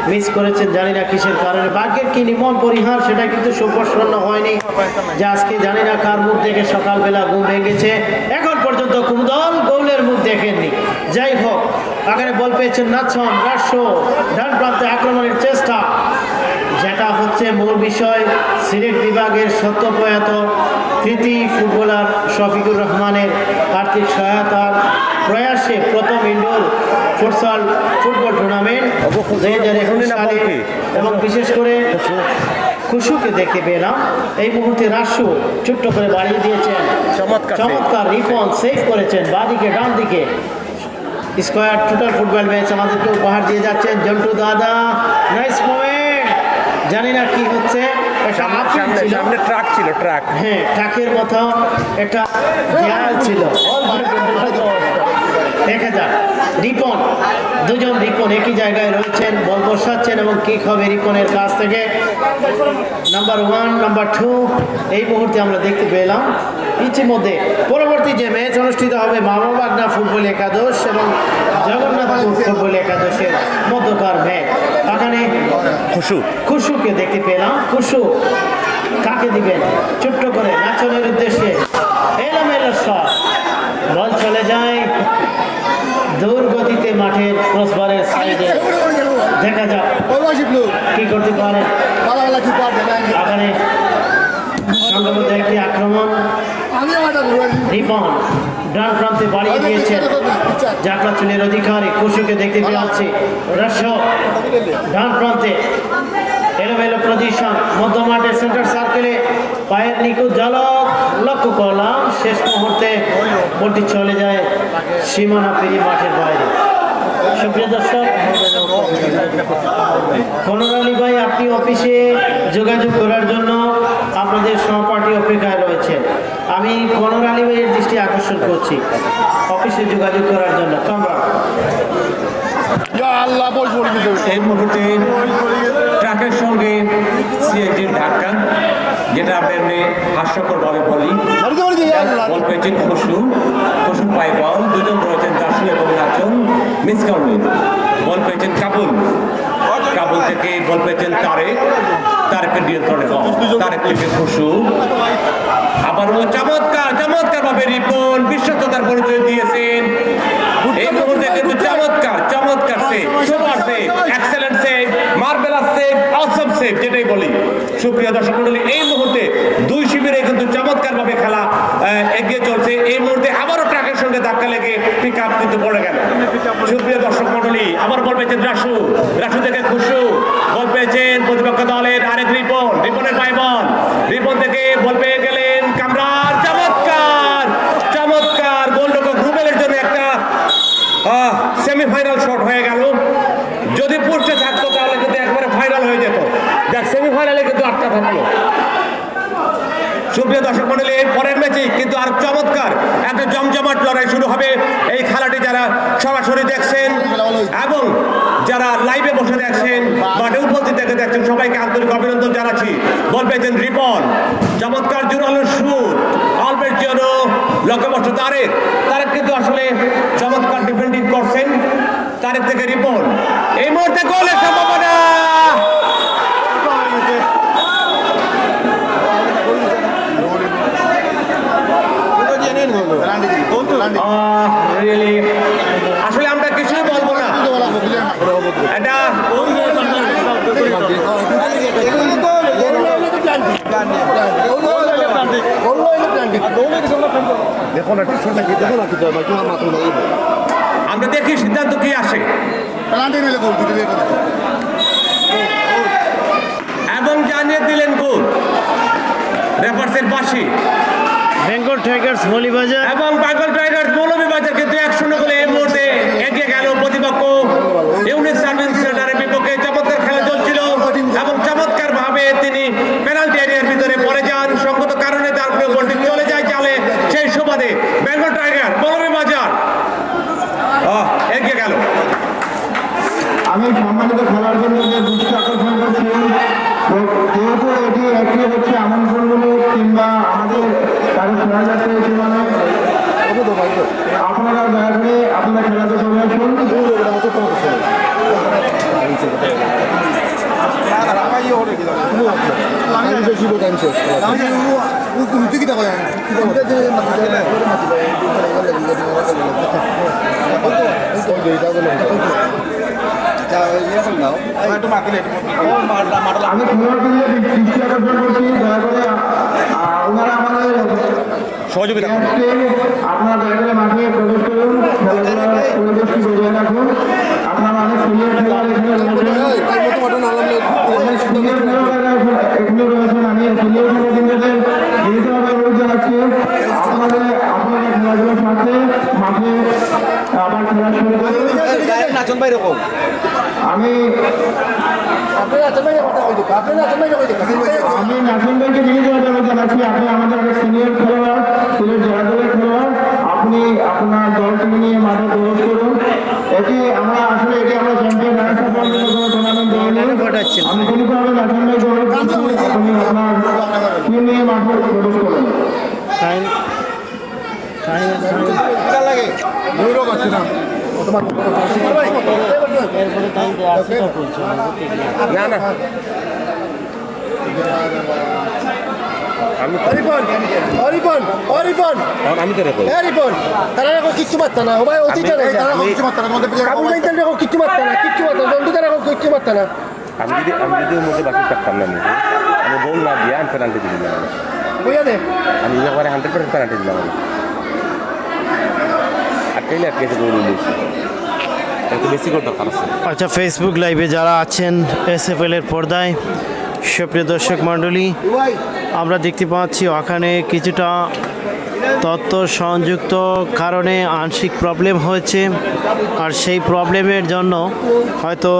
মিস করেছেন, জানি না কিসের কারণে। ভাগ্যের কি নিমন পরিহার সেটা কিন্তু সুপ্রসন্ন হয়নি, যে আজকে জানি না কার মুখ দেখে সকালবেলা ঘুম ভেঙেছে, এখন পর্যন্ত কোন দল গোলের মুখ দেখেননি। যাই হোক এখানে বল পেয়েছেন নাচন রাসু, ডান প্রান্তে আক্রমণের চেষ্টা, যেটা হচ্ছে মূল বিষয়। সিলেট বিভাগের সদ্য প্রয়াত কৃতি ফুটবলার শফিকুর রহমানের আর্থিক সহায়তার প্রয়াসে প্রথম ইনডোর ফুটসাল ফুটবল টুর্নামেন্ট 2019 সালে, এবং বিশেষ করে খুশুকে দেখে পেলাম এই মুহূর্তে রাসু ছোট্ট করে বাড়িয়ে দিয়েছেন, চমৎকার রিপন সেভ করেছেন বাঁদিকে ডান দিকে। স্কোয়ার টোটাল ফুটবল ম্যাচ আমাদেরকে উপহার দিয়ে যাচ্ছেন জন্টু দাদা, নাইস মোমেন্ট। জানি না কি হচ্ছে, সামনে ট্রাক ছিল, ট্রাক হ্যাঁ ট্রাকের মতো একটা দেয়াল ছিল। দেখা যাক রিপন, দুজন রিপন একই জায়গায় রয়েছেন, বল বসাচ্ছেন এবং কিক হবে রিপনের কাছ থেকে। নাম্বার 1 নাম্বার 2 এই মুহূর্তে আমরা দেখতে পেলাম। ইতিমধ্যে পরবর্তী যে ম্যাচ অনুষ্ঠিত হবে মামাবাগনা ফুটবল একাদশ এবং জগন্নাথপুর ফুটবল একাদশের মধ্যকার ম্যাচ, এখানে খুশুকে দেখতে পেলাম। খুশু কাকে দিবেন, ছোট্ট করে নাচনের উদ্দেশ্যে এলোমেলো শট, বল চলে যায় দূর গতিতে মাঠের ক্রসবারের সাইডে। দেখা যাক কি করতে পারে এখানে। সম্ভবত একটি আক্রমণ, রিপন ডান প্রান্তে বাড়িয়ে দিয়েছেন, যাত্রা চুলের অধিকারী খুশুকে দেখতে পেয়েছি। দর্শক ডান প্রান্তে এলোমেলো পজিশন, মধ্য মাঠে সেন্টার সার্কেলে পায়ের নিখুঁত ঝলক লক্ষ্য করলাম, শেষ মুহূর্তে বলটি চলে যায় সীমানা পেরিয়ে মাঠের বাইরে। সুপ্রিয় দর্শক, কনর আলী ভাই আপনি অফিসে যোগাযোগ করার জন্য আপনাদের সহপাঠী অপেক্ষায় রয়েছেন। আমি কনর আলী ভাইয়ের দৃষ্টি আকর্ষণ করছি অফিসে যোগাযোগ করার জন্য। কামরা এই মুহূর্তে ট্রাকের সঙ্গে সিএনজির ধাক্কা, যেটা আপনি হাস্যকরভাবে বলি। বল পেয়েছেন খুশু, খুশু পায় বল, দুজন রয়েছেন দাসু এবং নাচন, মিস কাউন্ট। বল পেয়েছেন কাবুল, কাবুল থেকে বল পেয়েছেন তারেক, তারেকের নিয়ন্ত্রণে বল, তারেক থেকে খুশু, আবার চমৎকার চমৎকার ভাবে রিপন বিশ্বস্ততার পরিচয় দিয়েছেন। এই মুহূর্তে কিন্তু চমৎকার চমৎকার save, super save, excellent save, marvellous save, awesome save যেটাই বলি। সুপ্রিয় দর্শক মণ্ডলী, এই মুহূর্তে দুই শিবিরে কিন্তু চমৎকার ভাবে খেলা এগিয়ে চলছে। এই মুহূর্তে আবারও ট্রাকের সঙ্গে ধাক্কা লেগে পিক আপ কিন্তু পড়ে গেল। সুপ্রিয় দর্শক মণ্ডলী, আবার বল পেয়েছেন রাসু, রাসু থেকে খুশু, বল পেয়েছেন প্রতিপক্ষ দলের আরেক রিপন, রিপনের পায় বল, রিপন থেকে বল পেয়ে গেলেন কামরার, চমৎকার চমৎকার গোলরক্ষক রুবেলের জন্য একটা সেমিফাইনাল শট হয়ে গেল। যদি পোস্টে থাকতো তাহলে কিন্তু একবারে ফাইনাল হয়ে যেত। দেখ সেমিফাইনালে কিন্তু আটকা থাকলো। সুপ্রিয় দর্শক মণ্ডলী, এর পরের ম্যাচে কিন্তু আর চমৎকার একটা জমজমাট লড়াই শুরু হবে। এই খেলাটি যারা সরাসরি দেখছেন এবং যারা লাইভে বসে দেখছেন, মাঠে উপস্থিত থেকে দেখছেন, সবাইকে আন্তরিক অভিনন্দন জানাচ্ছি। বল পেয়েছেন রিপন, চমৎকার জোরালো শুট, অল্পের জন্য লক্ষ্যবর্ষ তারেক, তারেক কিন্তু আসলে চমৎকার ডিফেন্ডিং করছেন। তারেক থেকে রিপন, এই মুহূর্তে গোলের সম্ভাবনা। আসলে আমরা কিছুই বলবো না, এটা আমরা দেখি সিদ্ধান্ত কি আসে এবং জানিয়ে দিলেন গোল রেফার্সের পাশে। টাইগার্স মৌলিবাজার। এবং বেঙ্গল টাইগার্স মৌলভীবাজার কিন্তু 1-0 গোলে এই মুহূর্তে এগিয়ে গেল প্রতিপক্ষ ইউনিক সার্ভিস সেন্টারের বিপক্ষে। চমৎকার খেলা চলছিল এবং চমৎকার ভাবে তিনি পেনাল্টি এরিয়ার ভিতরে পড়ে যান, সঙ্গত কারণে তার গোলটি চলে যায় জালে। সেই সুবাদে বেঙ্গল টাইগার মৌলভীবাজার এগিয়ে গেল। আমি সম্মানিত খেলোয়াড়দের দৃষ্টি আকর্ষণ করছি, যেহেতু এটি একটি হচ্ছে আমন্ত্রণমূলক কিংবা আমাদের কারো খেলা যাচ্ছে এটি মানে আপনারা দয়া করে আপনারা খেলাতে চলে আসুন। আমি খেলোয়াড়দের দৃষ্টি আকর্ষণ করছি, দয়া করে ওনারা আমাদের সহযোগিতা আপনারা দয়া করে মাঠে প্রবেশ করুন, খেলাধুলার পরিবেশটি বজায় রাখুন। আপনারা অনেক সিনিয়র খেলোয়াড় এখানে রয়েছেন, অনেক সিনিয়র খেলোয়াড়রা এখানে রয়েছেন। আমি সিনিয়র খেলোয়াড়দের বিনীতভাবে অনুরোধ জানাচ্ছি আপনাদের খেলাধুলার সাথে মাঠে আবার খেলা শুরু করুন। আমি নাসিম ভাইকে বিনীতভাবে জানাচ্ছি, আপনি আমাদের অনেক সিনিয়র খেলোয়াড়, সিলেট জেলা দলের খেলোয়াড়, আপনি আপনার দলকে নিয়ে মাঠে প্রবেশ করুন। এটি আমরা চ্যাম্পিয়ন রাখা পর্যন্ত কোনো টুর্নামেন্ট দেয়নি। আমি বিনীতভাবে নাসিম ভাই দলের আপনি আপনার টিম নিয়ে মাঠে প্রবেশ করুন। না না আমি তো রেখো কিচ্ছু পারত না ভাই, অতীত কিচ্ছু পারত না, কিচ্ছু পারত না, জন্টু তারা কিচ্ছু পারত না। আমি যদি ওর মধ্যে বাকি থাকতাম না, আমি গোল না দিয়ে আমি পেনাল্টি দিয়ে দিলাম। আমি এবারে 100% পেনাল্টি দিলাম। আটকাইলে আটকাইতে গোল দিয়েছি, একটু বেশি করে দরকার আছে। আচ্ছা, ফেসবুক লাইভে যারা আছেন এসএফএল এর পর্দায়, সুপ্রিয় দর্শক মণ্ডলী, আমরা দেখতে পাচ্ছি ওখানে কিছুটা তথ্য সংযুক্ত কারণে আংশিক প্রবলেম হয়েছে, আর সেই প্রবলেমের জন্য হয়তো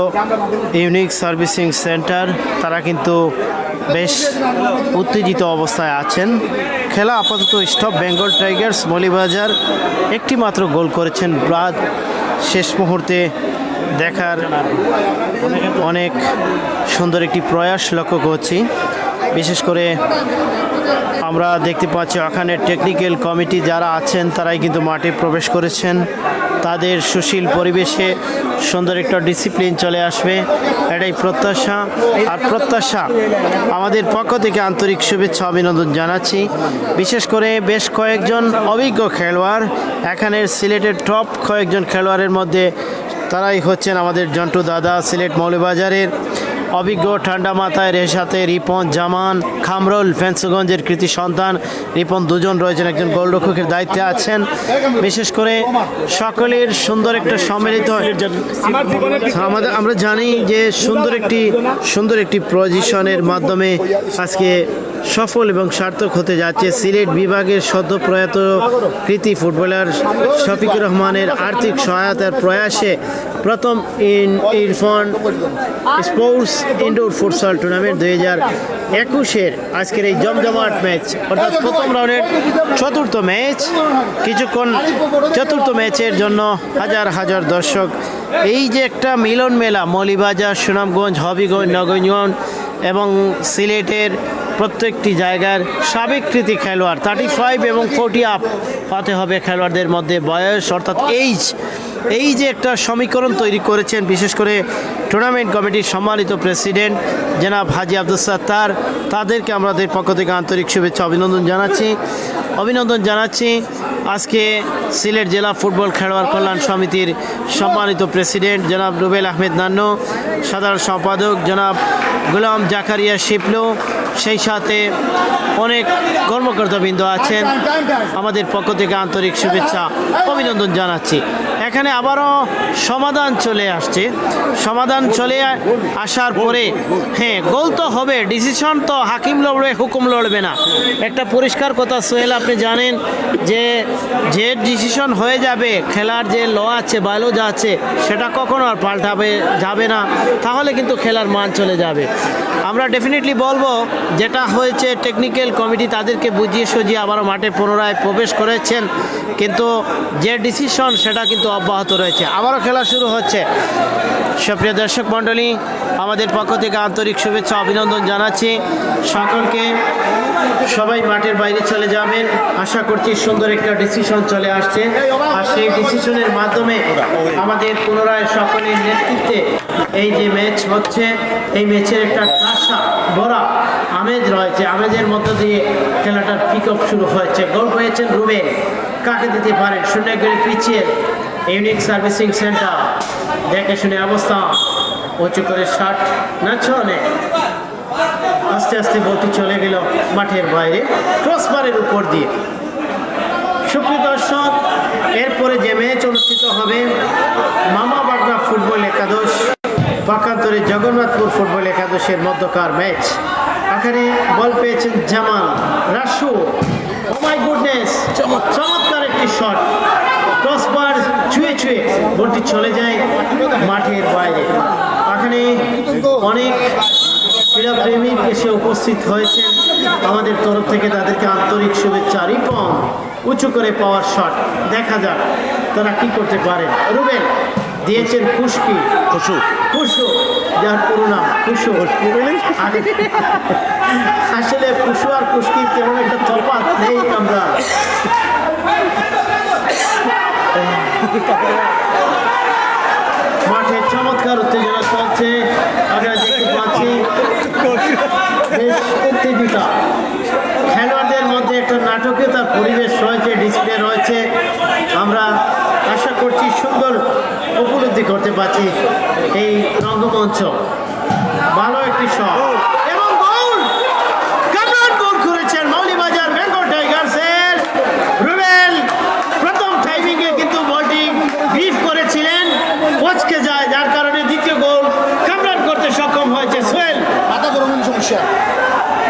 ইউনিক সার্ভিসিং সেন্টার তারা কিন্তু বেশ উত্তেজিত অবস্থায় আছেন। খেলা আপাতত স্টপ। বেঙ্গল টাইগার্স মৌলভীবাজার একটি মাত্র গোল করেছেন। ব্রাদ শেষ মুহূর্তে দেখার অনেক সুন্দর একটি প্রয়াস লক্ষ্য করছি। বিশেষ করে আমরা দেখতে পাচ্ছি ওখানে টেকনিক্যাল কমিটি যারা আছেন তারাই কিন্তু মাঠে প্রবেশ করেছেন। তাদের সুশীল পরিবেশে সুন্দর একটা ডিসিপ্লিন চলে আসবে, এটাই প্রত্যাশা। আর প্রত্যাশা আমাদের পক্ষ থেকে আন্তরিক শুভেচ্ছা অভিনন্দন জানাচ্ছি। বিশেষ করে বেশ কয়েকজন অভিজ্ঞ খেলোয়াড়, এখানের সিলেটের টপ কয়েকজন খেলোয়াড়ের মধ্যে তারাই হচ্ছেন আমাদের জন্টু দাদা, সিলেট মৌলভীবাজারের অভিজ্ঞ ঠান্ডা মাথায় রেশাতে রিপন, জামান, খামরুল ফেন্সগঞ্জের কৃতি সন্তান। রিপন দুজন রয়েছেন, একজন গোলরক্ষকের দায়িত্বে আছেন। বিশেষ করে সকলের সুন্দর একটা সম্মিলিত আমরা জানি যে সুন্দর একটি পজিশনের মাধ্যমে আজকে সফল এবং সার্থক হতে যাচ্ছে সিলেট বিভাগের সদ্য প্রয়াত কৃতি ফুটবলার শফিকুর রহমানের আর্থিক সহায়তার প্রয়াসে প্রথম Irfan sports indoor futsal tournament 2021-এর আজকের এই জমজমাট ম্যাচ, অর্থাৎ প্রথম রাউন্ডের চতুর্থ ম্যাচ। কিছুক্ষণ চতুর্থ ম্যাচের জন্য হাজার হাজার দর্শক। এই যে একটা মিলন মেলা, মৌলভীবাজার, সুনামগঞ্জ, হবিগঞ্জ, নগরগঞ্জ এবং সিলেটের প্রত্যেকটি জায়গার সাবেক কৃতি খেলোয়াড় 35 এবং 40 আপ হতে হবে খেলোয়াড়দের মধ্যে বয়স, অর্থাৎ এই যে একটা সমীকরণ তৈরি করেছেন বিশেষ করে টুর্নামেন্ট কমিটির সম্মানিত প্রেসিডেন্ট জনাব হাজি আব্দুল সাত্তার, তাদেরকে আমাদের পক্ষ থেকে আন্তরিক শুভেচ্ছা অভিনন্দন জানাচ্ছি। আজকে সিলেট জেলা ফুটবল খেলোয়াড় কল্যাণ সমিতির সম্মানিত প্রেসিডেন্ট জনাব রুবেল আহমেদ নান্নু, সাধারণ সম্পাদক জনাব গোলাম জাকারিয়া শিপলু, সেই সাথে অনেক কর্মকর্তাবৃন্দ আছেন। আমাদের পক্ষ থেকে আন্তরিক শুভেচ্ছা অভিনন্দন জানাচ্ছি। এখানে আবারও সমাধান চলে আসছে। সমাধান চলে আসার পরে হ্যাঁ গোল তো হবে, ডিসিশন তো হাকিম লড়বে, হুকুম লড়বে না। একটা পরিষ্কার কথা সোহেল, আপনি জানেন যে ডিসিশন হয়ে যাবে, খেলার যে ল আছে বায়োলজি আছে সেটা কখনো আর পাল্টাবে যাবে না, তাহলে কিন্তু খেলার মান চলে যাবে। আমরা ডেফিনেটলি বলবো যেটা হয়েছে টেকনিক্যাল কমিটি তাদেরকে বুঝিয়ে সুঝিয়ে আবারও মাঠে পুনরায় প্রবেশ করেছেন, কিন্তু যে ডিসিশন সেটা কিন্তু অব্যাহত রয়েছে। আবারও খেলা শুরু হচ্ছে। সুপ্রিয় দর্শক মণ্ডলী, আমাদের পক্ষ থেকে আন্তরিক শুভেচ্ছা অভিনন্দন জানাচ্ছি সকলকে। সবাই মাঠের বাইরে চলে যাবেন, আশা করছি সুন্দর একটা ডিসিশন চলে আসছে, আর সেই ডিসিশনের মাধ্যমে আমাদের পুনরায় সকলের নেতৃত্বে এই যে ম্যাচ হচ্ছে, এই ম্যাচের একটা কাঁসা ভরা আমেজ রয়েছে। আমেজের মধ্য দিয়ে খেলাটার পিক আপ শুরু হয়েছে। গোল পেয়েছেন রুবেল, কাকে দিতে পারেন? শূন্য করে পিছিয়ে ইউনিক সার্ভিসিং সেন্টার দেখে শুনে অবস্থা, উঁচু করে শার্ট না ছড়ে, আস্তে আস্তে বলটি চলে গেল মাঠের বাইরে ক্রসবারের উপর দিয়ে। সুপ্রিয় দর্শক, এরপরে যে ম্যাচ অনুষ্ঠিত হবে মামা বাগনা ফুটবল একাদশ পক্ষান্তরে জগন্নাথপুর ফুটবল একাদশের মধ্যকার ম্যাচ। এখানে বল পেয়েছেন জামাল রাসু, ও মাই গুডনেস, চমৎকার একটি শট, ক্রসবার ছুঁয়ে ছুঁয়ে বলটি চলে যায় মাঠের বাইরে। এখানে অনেক ক্রীড়াপ্রেমিক এসে উপস্থিত হয়েছেন, আমাদের তরফ থেকে তাদেরকে আন্তরিক শুভেচ্ছা। রিপন উঁচু করে পাওয়ার শট, দেখা যাক তারা কি করতে পারেন। রুবেল দিয়েছেন খুশকি, খুশু যার পুরো নাম খুশু। আসলে খুশু আর খুশকির তেমন একটা তফাৎ নেই। আমরা মাঠে চমৎকার উত্তেজনা চলছে, আমরা দেখতে পাচ্ছি বেশ উত্তেজিত। খেলোয়াড়দের মধ্যে একটা নাটকীয়তার পরিবেশ রয়েছে, ডিসপ্লে রয়েছে। আমরা আশা করছি সুন্দর উপলব্ধি করতে পারছি এই রঙ্গমঞ্চ। ভালো একটি শট এবং গোল, কামরান গোল করেছেন মৌলিবাজার বেঙ্গল টাইগার্সের রুবেল। প্রথম টাইমিংয়ে কিন্তু বলটি গ্রিপ করেছিলেন, পচকে যায়, যার কারণে দ্বিতীয় গোল কামরান করতে সক্ষম হয়েছে সোহেল। মাথা গরমের সমস্যা।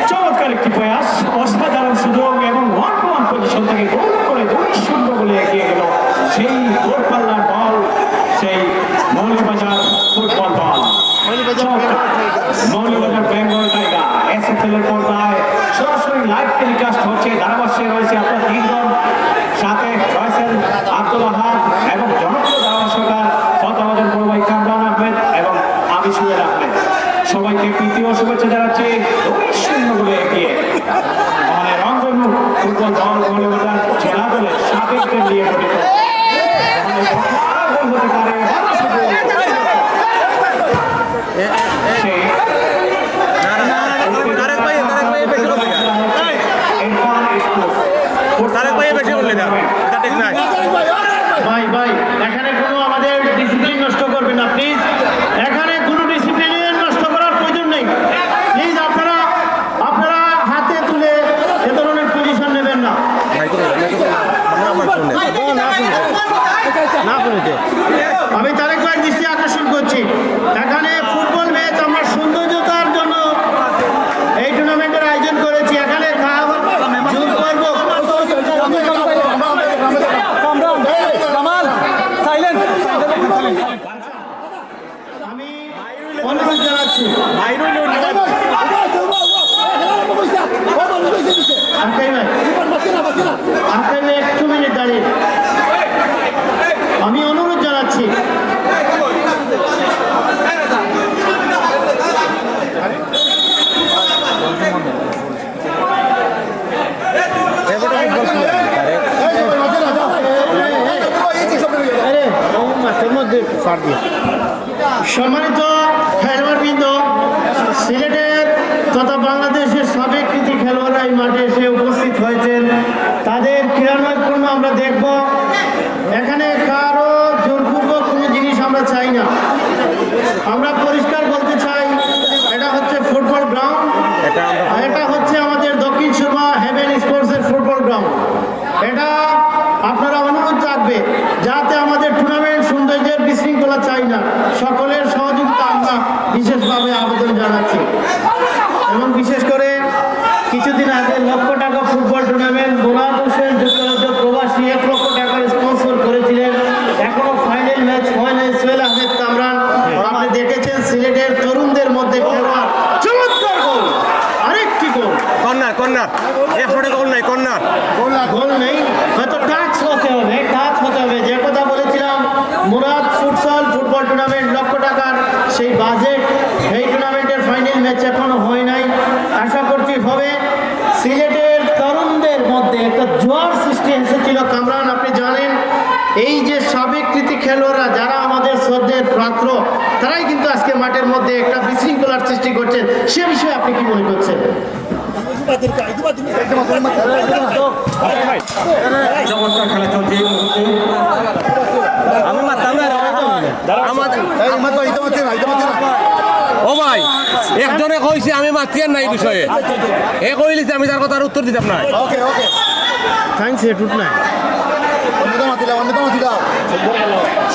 চমৎকার একটি প্রয়াস, অসাধারণ সুযোগ এবং 1-1 পজিশন থেকে গোল করে 2-0 গোলে এগিয়ে গেল সেই দূরপাল্লার বল, সেই মৌলভীবাজার ফুটবল দল, মৌলভীবাজার বেঙ্গল টাইগার। এসএফএল এর পর্দায় সরাসরি লাইভ টেলিকাস্ট হচ্ছে, ধারাভাষ্যে রয়েছে আপনার তিনজন, সাথে রয়েছেন আব্দুল আহাদ এবং জনপ্রিয় ধারাভাষ্যকার ফতাবাজার পূর্বাই কামরান আহমেদ এবং আমি সুহেল আহমেদ। সবাইকে প্রীতি ও শুভেচ্ছা জানাচ্ছি 2-0 গোলে এগিয়ে মানে রংধনু ফুটবল দল মৌলভীবাজার জেলা দলের সাবেকদের নিয়ে গঠিত। হতে পারে ভাই ভাই এখানে কোনো আমাদের ডিসিপ্লিন নষ্ট করবেন না প্লিজ। এখানে কোনো ডিসিপ্লিন নষ্ট করার প্রয়োজন নেই প্লিজ। আপনারা হাতে তুলে এ ধরনের পজিশন নেবেন না। না শুনেছে, আমি তারেক ভাইয়ের দৃষ্টি আকর্ষণ করছি। এখানে ফুটবল ম্যাচ আমরা সৌন্দর্যতা জানাচ্ছি। এবং বিশেষ করে কিছুদিন আগে লক্ষ টাকা ফুটবল টুর্নামেন্ট মোরাদ হোসেন যুক্তরাজ্য প্রবাসী 1 লক্ষ টাকার স্পন্সর করেছিলেন। এখনো ফাইনাল ম্যাচ হয় নাই। সোহেল আহমেদ কামরান, আপনি দেখেছেন সিলেটের তরুণদের মধ্যে খেলোয়াড়, চমৎকার গোল, আরেকটি গোল, কর্নার কর্নার এফোর্টে গোল নাই, কর্নার গোল নেই, হয়তো টাচ হতে হবে, টাচ হতে হবে। যে কথা বলেছিলাম, মুরাদ ফুটবল টুর্নামেন্ট লক্ষ টাকার সেই বাজেট, এই টুর্নামেন্টের ফাইনাল ম্যাচ এখনো হয় নাই। আশা করছি হবে। সিলেটের তরুণদের মধ্যে একটা জোয়ার সৃষ্টি এসেছিল। কামরান, আপনি জানেন এই যে সাবেক কৃতি খেলোয়াড়রা যারা আমাদের শ্রদ্ধের পাত্র, তারাই কিন্তু আজকে মাঠের মধ্যে একটা বিশৃঙ্খলার সৃষ্টি করছেন। সে বিষয়ে আপনি কি মনে করছেন? চমৎকার খেলা চলছে এই মুহূর্তে। আমি মারতাম না আমাদের ও ভাই একজনে কইছে আমি মারছি আর না এই বিষয়ে, এ কইলিছে আমি তার কথার উত্তর দিতাম না। থ্যাংকস, এটুক না।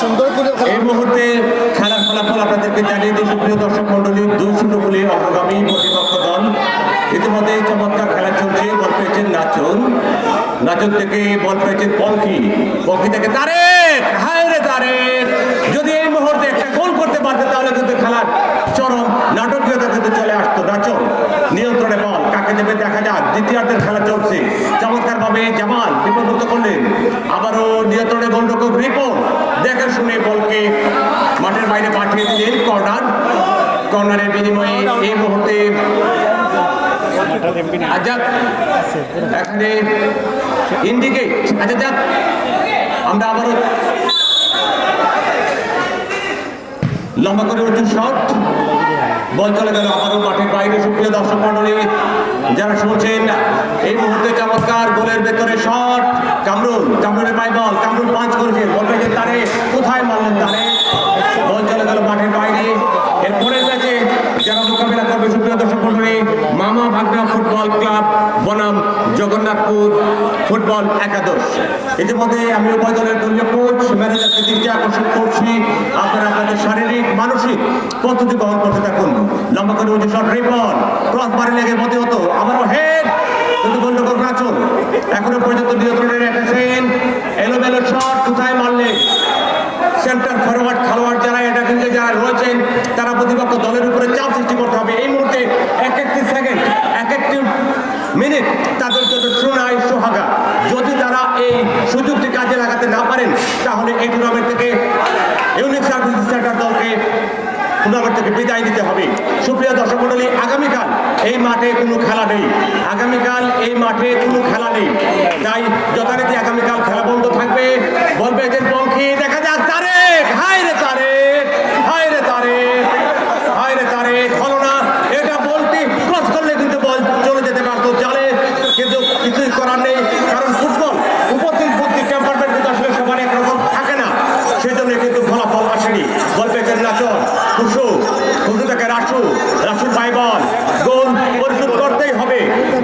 সুন্দর করে এই মুহূর্তে খেলার ফলাফল আপনাদেরকে জানিয়ে দিই সুপ্রিয় দর্শক মন্ডলী, 2-0 বলে অগ্রগামী প্রতিপক্ষ দল। ইতিমধ্যে চমৎকার খেলা চলছে। বল পেয়েছেন নাচন, নাচন থেকে বল পেয়েছেন পঙ্কি, পঙ্কি থেকে তারেক, হায় রে তারেক, যদি এই মুহূর্তে একটা গোল করতে পারতে তাহলে কিন্তু খেলার চরম নাটকীয়তা কিন্তু চলে আসতো। নাচন নিয়ন্ত্রণে বল, কাকে দেবে দেখা যাক। দ্বিতীয়ার্ধের খেলা চলছে। চমৎকারভাবে জামাল বিপদমুক্ত করলেন, আবারও নিয়ন্ত্রণে গোলরক্ষক রিপন দেখে শুনে বলকে মাঠের বাইরে পাঠিয়ে দিলেন। কর্নার, কর্নারের বিনিময়ে এই মুহূর্তে আজাদ এখানে ইন্ডিকেট। আচ্ছা যাক, আমরা আবারও লম্বা করে উঠছে শট, বল চলে গেল আবারও মাঠের বাইরে। সুপ্রিয় দর্শক মন্ডলী যারা শুনছেন, এই মুহূর্তে চমৎকার গোলের ভেতরে শট, কামরুল, কামরুলের পায় বল, কামরুল পাঁচ করেছে, বল পেয়েছে তারে, কোথায় মারলেন তারে, বল চলে গেল মাঠের বাইরে। এর পরের ম্যাচে যারা মোকাবিলা করবে সুপ্রিয় দর্শক মন্ডলী, মামা ভাগনা ফুটবল ক্লাব বনাম জগন্নাথপুর ফুটবল একাদশ। ইতিমধ্যে আমি উভয় দলের দলীয় কোচ ম্যানেজারকে দৃষ্টি আকর্ষণ করছি, আপনারা আপনাদের শারীরিক মানসিক প্রস্তুতি গ্রহণ করতে থাকুন। লম্বা করে উঠে শট, রিপন ক্রস বারে লেগে মতে হতো, আবারও হেড, কিন্তু গোলরক্ষক নাচন এখনো পর্যন্ত নিয়ন্ত্রণে রেখেছেন। এলোমেলো শট, কোথায় মারলেন সেন্টার ফরওয়ার্ড খেলোয়াড় যারা এটা কিন্তু যারা রয়েছেন, তারা প্রতিপক্ষ দলের উপরে চাপ সৃষ্টি করতে হবে। এই মুহূর্তে এক একটি সেকেন্ড, এক একটি মিনিট তাদের জন্য সোনায় সোহাগা। যদি তারা এই সুযোগটি কাজে লাগাতে না পারেন, তাহলে এই টুর্নামেন্ট থেকে ইউনিক সার্ভিস সেন্টার দলকে টুর্নামেন্ট থেকে বিদায় দিতে হবে। সুপ্রিয় দর্শক মন্ডলী, আগামীকাল এই মাঠে কোনো খেলা নেই, আগামীকাল এই মাঠে কোনো খেলা নেই, তাই যথারীতি আগামীকাল খেলা বন্ধ থাকবে। বল পেয়েছেন পঙ্খী, দেখা যাক তারেক, হায় রে তারেক, হায় রে তারেক, হায় রে তারেক, হলো না। এটা বলটি ক্রস করলে কিন্তু বল চলে যেতে পারতো জালে, কিন্তু কিছুই করার নেই, কারণ ফুটবল উপস্থিত বুদ্ধি টেম্পারমেন্ট কিন্তু আসলে সবার একরকম থাকে না, সেজন্য কিন্তু ফলাফল আসেনি। বল পেয়েছেন নাচন, খুশু, খুশু থেকে রাসু, রাসুর বাই বল, গোল পরিশোধ করতেই হবে,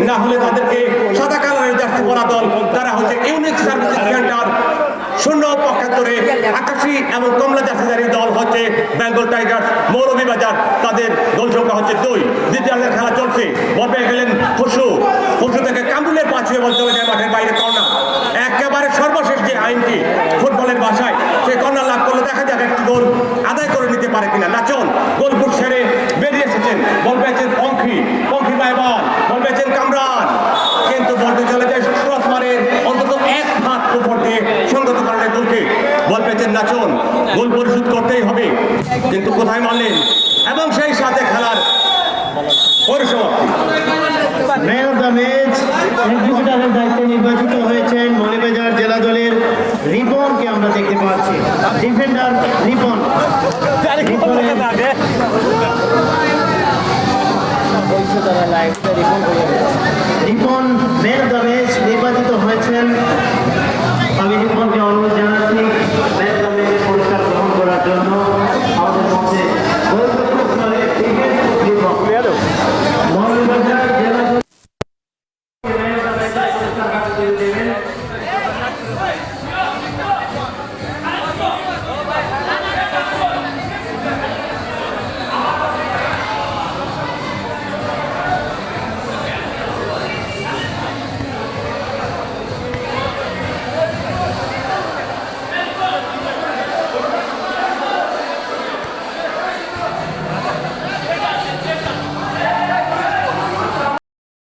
না হলে তাদেরকে সাদা কালারের জার্সি পরা দল, তারা হচ্ছে ইউনিক সার্ভিস সেন্টার শূন্য পক্ষান্তরে আকাশী এবং কমলা জার্সিধারী দল হচ্ছে বেঙ্গল টাইগার্স মৌলভীবাজার, তাদের গোল সংখ্যা হচ্ছে 2। দ্বিতীয়ার্ধের খেলা চলছে। বল পেয়ে গেলেন খুশু, খুশু থেকে কামরুলের পাশে বল চলে যায় মাঠের বাইরে, কর্নার। একেবারে সর্বশেষ যে আইনটি ফুটবলের ভাষায়, সেই কর্নার লাভ করলে দেখা যাক একটি গোল আদায় করে নিতে পারে কিনা। নাচন গোলপুর সেরে বেরিয়ে এসেছেন, বল পেয়েছেন পঙ্খী, পঙ্খী বাই বল, বল পেয়েছেন কামরান, কিন্তু বলটি চলে যায় ক্রস মারের অন্তত এক হাত উপর দিয়ে সঙ্গত কারণে গোলকে। বল পেয়েছেন নাচন, গোল পরিশোধ করতেই হবে, কিন্তু কোথায় মারলেন, এবং সেই সাথে খেলার পরিসমাপ্তি। ম্যান অফ দ্য ম্যাচ এক্সিকিউটরের দায়িত্বে নির্বাচিত হয়েছেন মৌলভীবাজার জেলা দলের রিপনকে আমরা দেখতে পাচ্ছি। Defender Ripon, Ripon man of the match নির্বাচিত হয়েছেন